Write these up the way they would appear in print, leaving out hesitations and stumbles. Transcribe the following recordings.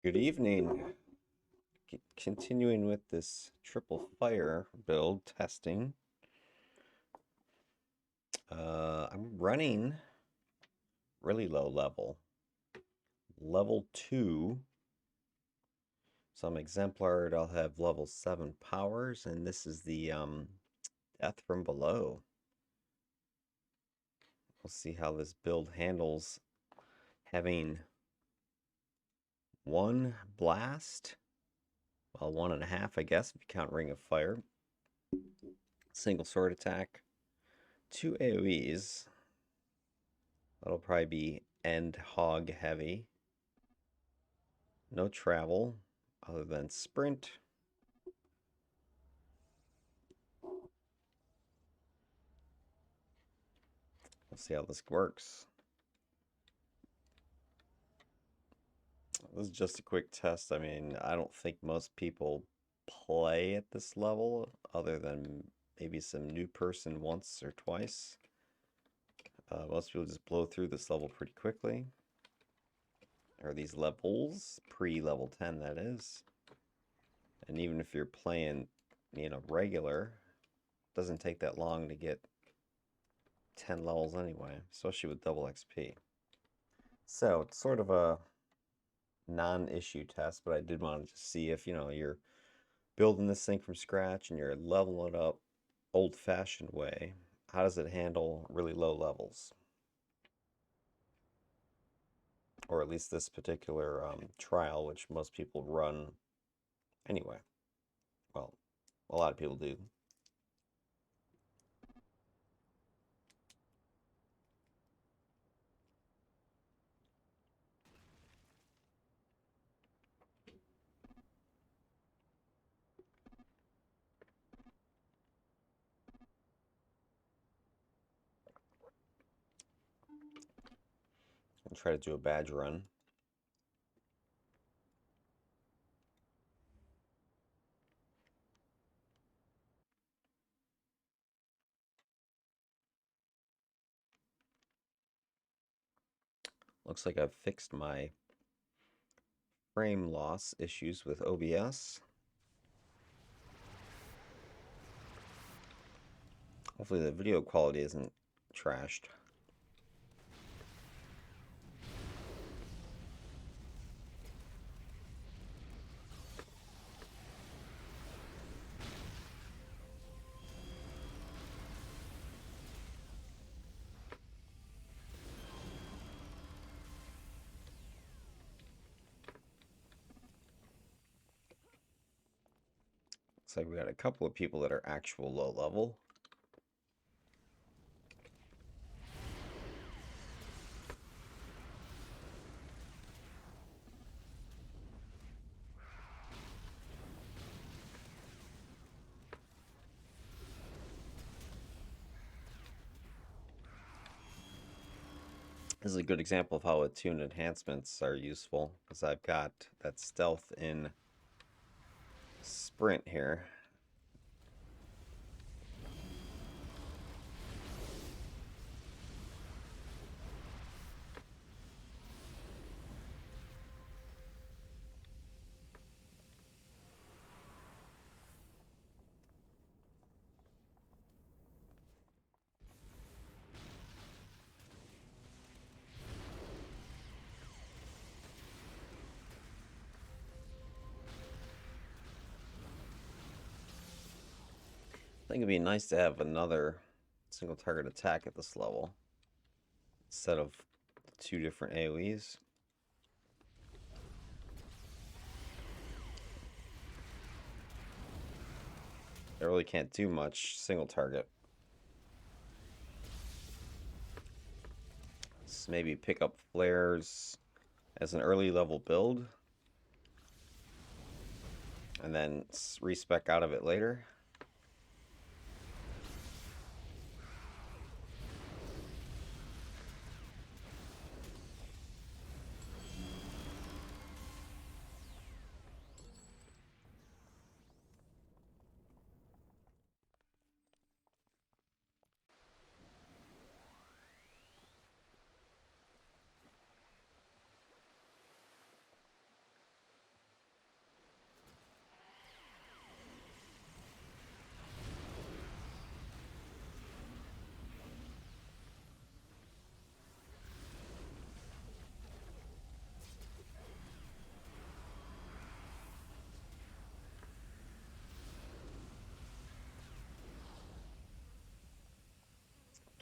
Good evening. Continuing with this triple fire build testing. I'm running really low level 2. So I'm exemplar. I'll have level 7 powers, and this is the Death from Below. We'll see how this build handles having one blast, well, 1.5, I guess, if you count Ring of Fire, single sword attack, 2 AoEs. That'll probably be end hog heavy. No travel other than sprint. We'll see how this works. This is just a quick test. I mean, I don't think most people play at this level other than maybe some new person once or twice. Most people just blow through this level pretty quickly. Or these levels, pre-level 10 that is. And even if you're playing, regular, it doesn't take that long to get 10 levels anyway, especially with double XP. So it's sort of a non-issue test, but I did want to just see if, you're building this thing from scratch and you're leveling it up old-fashioned way. How does it handle really low levels? Or at least this particular trial, which most people run anyway. Well, a lot of people do. I'll try to do a badge run. Looks like I've fixed my frame loss issues with OBS. Hopefully the video quality isn't trashed. Looks like we got a couple of people that are actual low level. This is a good example of how attune enhancements are useful, because I've got that stealth in sprint here. I think it'd be nice to have another single target attack at this level instead of 2 different AoEs. I really can't do much single target. Let's maybe pick up flares as an early level build and then respec out of it later.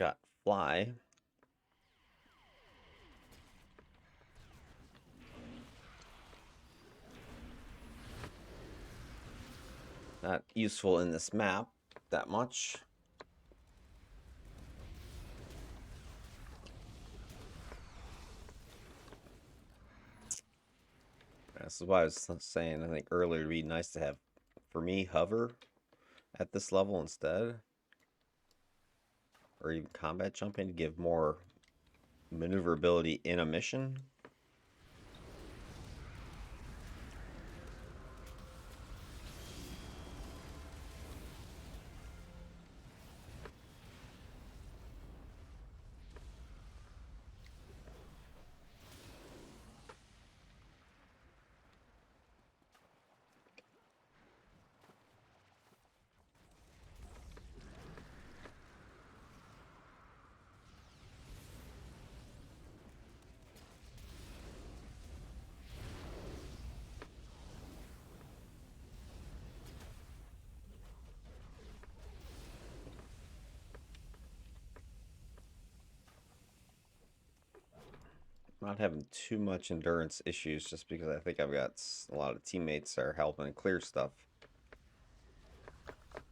Got fly. Not useful in this map that much. This is why I was saying, I think earlier, it'd be nice to have, for me, hover at this level instead. Or even combat jumping to give more maneuverability in a mission. Not having too much endurance issues just because I think I've got a lot of teammates that are helping clear stuff.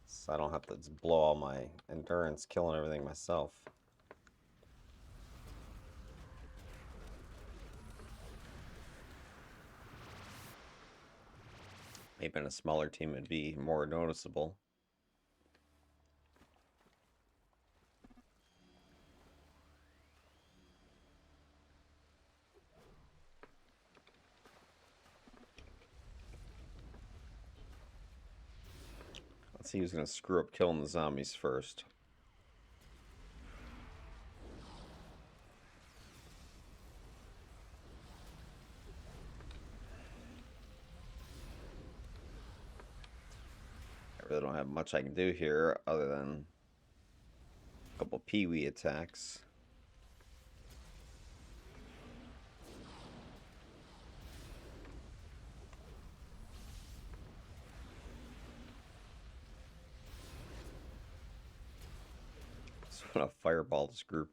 So I don't have to blow all my endurance killing everything myself. Maybe in a smaller team it'd be more noticeable. Let's see who's going to screw up killing the zombies first. I really don't have much I can do here other than a couple peewee attacks. So I'm gonna fireball this group.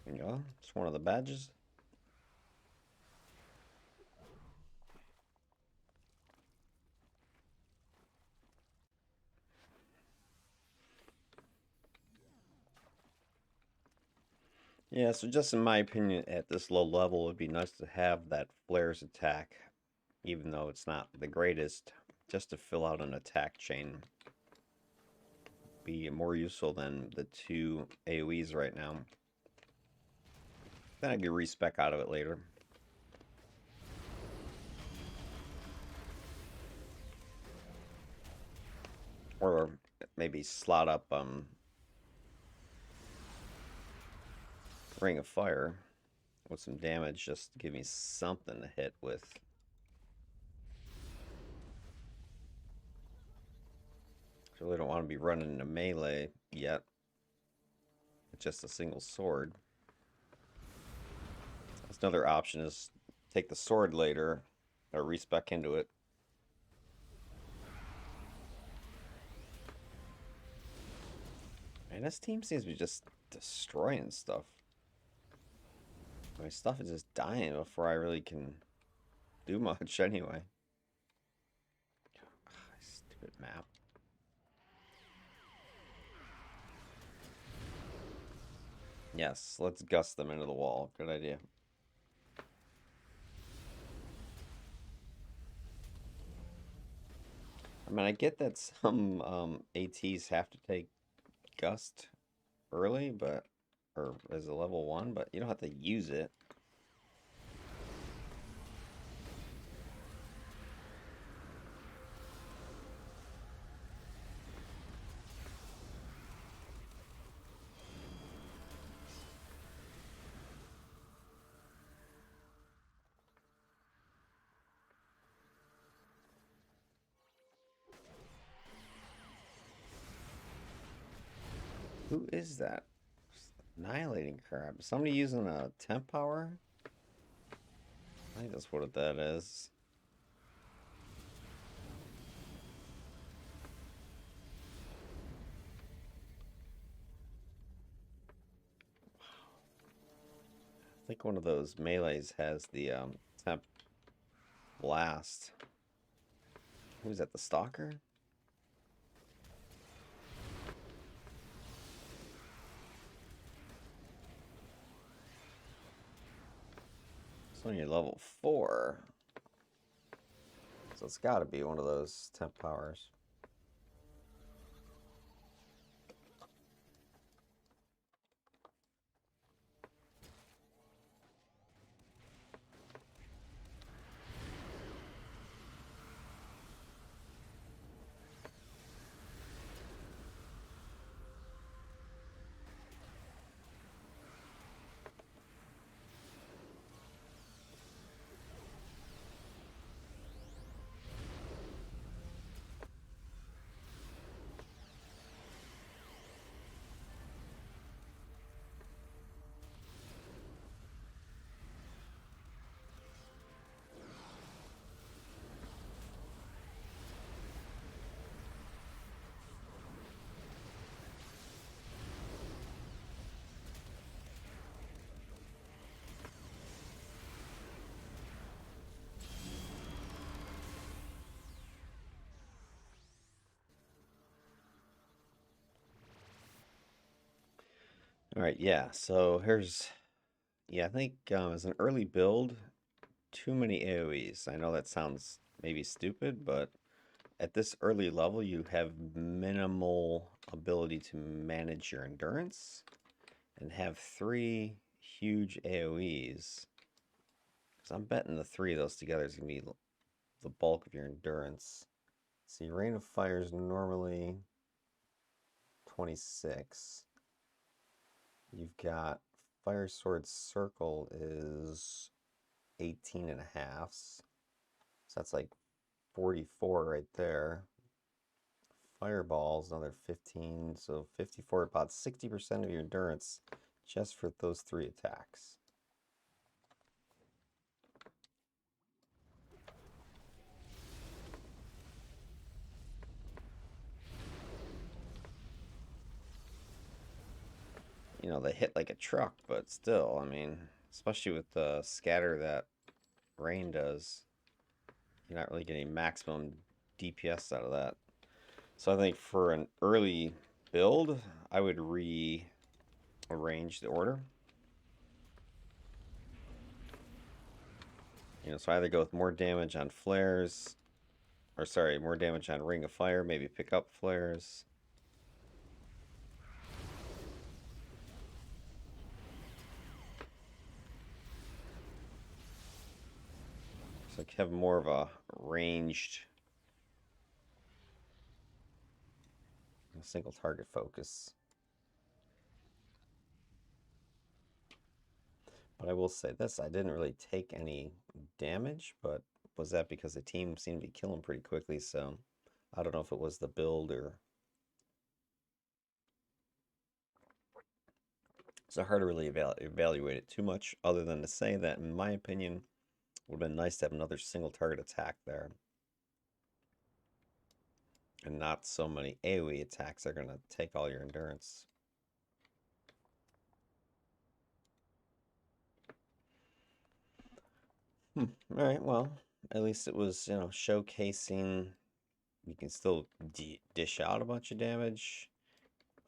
There you go. It's one of the badges. Yeah, so just in my opinion, at this low level, it would be nice to have that flares attack, even though it's not the greatest, just to fill out an attack chain. Be more useful than the two AoEs right now. Then I could respec out of it later. Or maybe slot up Ring of Fire with some damage just to give me something to hit with. I really don't want to be running into melee yet with just a single sword. That's another option, is take the sword later or respec into it. Man, this team seems to be just destroying stuff. My stuff is just dying before I really can do much anyway. Stupid map. Yes, let's gust them into the wall. Good idea. I mean, I get that some ATs have to take gust early, but or as a level 1, but you don't have to use it. Who is that? Annihilating crab. Somebody using a temp power? I think that's what that is. I think one of those melees has the temp blast. Who's that? The stalker? It's only level 4. So it's got to be one of those temp powers. All right, yeah. So I think as an early build, too many AoEs. I know that sounds maybe stupid, but at this early level, you have minimal ability to manage your endurance and have 3 huge AoEs. Because I'm betting the 3 of those together is going to be the bulk of your endurance. See, Rain of Fire is normally 26. You've got Fire Sword Circle is 18 and a half. So that's like 44 right there. Fireballs, another 15. So 54, about 60% of your endurance just for those 3 attacks. You know, they hit like a truck, but still, I mean, especially with the scatter that Rain does, you're not really getting maximum DPS out of that. So I think for an early build, I would rearrange the order. You know, so either go with more damage on flares, or sorry, more damage on Ring of Fire, maybe pick up flares. So have more of a ranged single target focus. But I will say this, I didn't really take any damage, but was that because the team seemed to be killing pretty quickly, so I don't know if it was the build or... So hard to really evaluate it too much, other than to say that, in my opinion, it would have been nice to have another single target attack there. And not so many AoE attacks are going to take all your endurance. All right, well, at least it was, you know, showcasing you can still dish out a bunch of damage.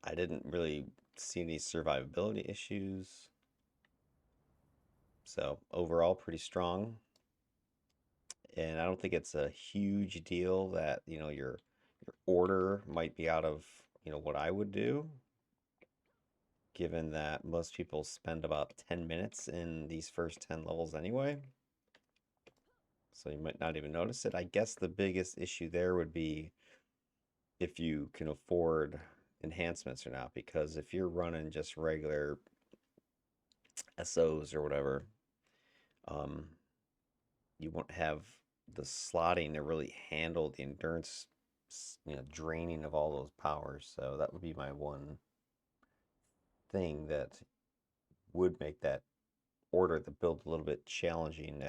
I didn't really see any survivability issues. So overall, pretty strong. And I don't think it's a huge deal that, you know, your order might be out of, you know, what I would do, given that most people spend about 10 minutes in these first 10 levels anyway. So you might not even notice it. I guess the biggest issue there would be if you can afford enhancements or not, because if you're running just regular SOs or whatever, um, you won't have the slotting to really handle the endurance, you know, draining of all those powers. So that would be my one thing that would make that order, the build a little bit challenging